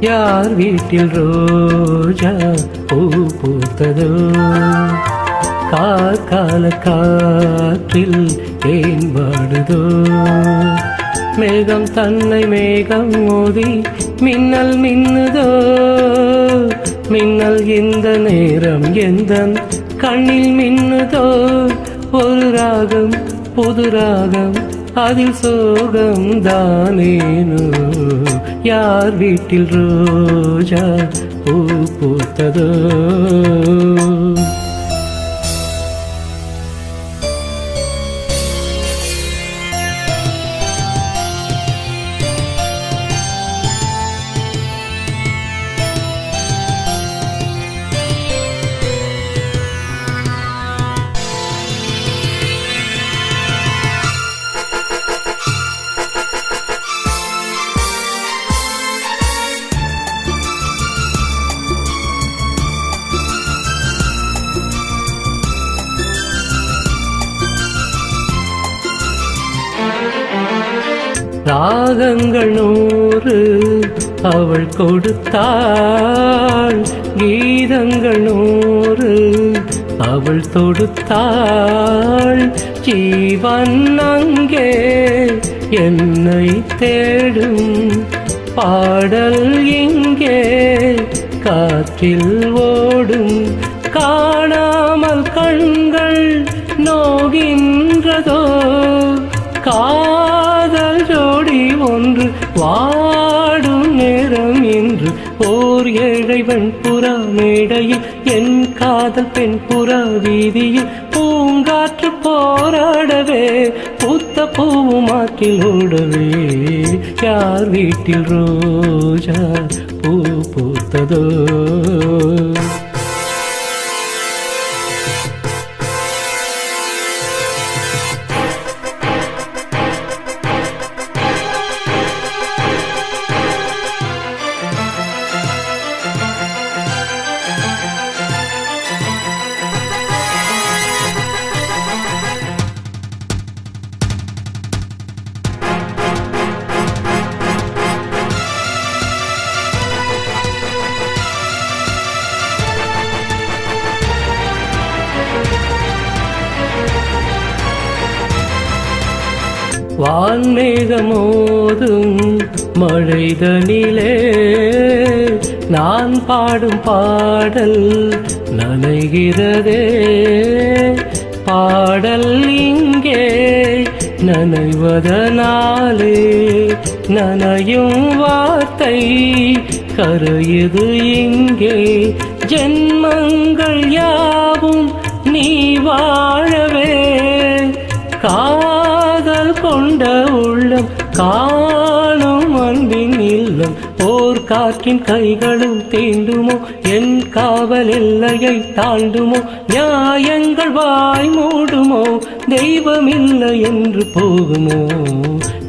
யார் வீட்டில் ரோஜா பூ பூத்ததோ கால காற்றில் ஏன் வாடுதோ மேகம் தன்னை மேகம் மோதி மின்னல் மின்னுதோ மின்னல் இந்த நேரம் எந்த கண்ணில் மின்னுதோ ஒரு ராகம் புது ராகம் அதில் சோகம் தானேனோ யார் வீட்டில் ரோஜா பூ பூத்ததோ ராகங்கள் 100 அவள் கொடுத்தாள் கீதங்கள் 100 அவள் தொடுத்தாள் ஜீவன் அங்கே என்னை தேடும் பாடல் இங்கே காற்றில் ஓடும் காணாமல் கண்கள் நோகின்றதோ காதல் ஜோடி ஒன்று வாடும் நேரம் இன்று ஓர் ஏழை வெண்புறா மேடையில் என் காதல் பெண் புறா வீதியில் பூங்காற்று போராடவே பூத்த பூவுமாக்கில் ஓடவே யார் வீட்டில் ரோஜா பூ பூத்ததோ வான்மேகமோதும் மழைதனிலே நான் பாடும் பாடல் நனைகிறதே பாடல் இங்கே நனைவதனாலே நனையும் வார்த்தை கரையுது இங்கே ஜென்மங்கள் யாவும் நீ வாழவே காதல் கொண்ட உள்ளம் காணும் அன்பின் இல்லம் ஓர் காற்றின் கைகளும் தீண்டுமோ என் காவல் எல்லையை தாண்டுமோ நியாயங்கள் வாய் மூடுமோ தெய்வம் இல்லை என்று போகுமோ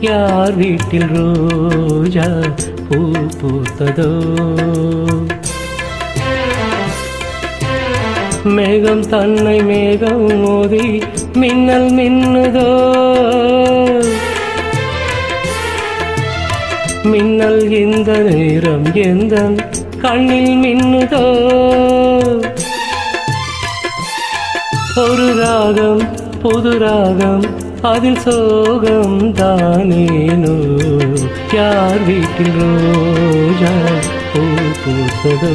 யார் வீட்டில் ரோஜா பூ பூத்ததோ மேகம் தன்னை மேகம் மோதி மின்னல் மின்னுதோ மின்னல் இந்த நேரம் எந்த கண்ணில் மின்னுதோ ஒரு ராகம் புது ராகம் அதில் சோகம் தானேனோ யார் வீட்டில் ரோஜா பூ பூத்ததோ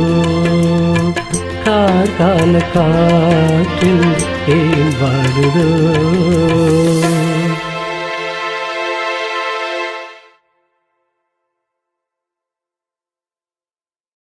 கால காற்றில் ஏன் வாடுதோ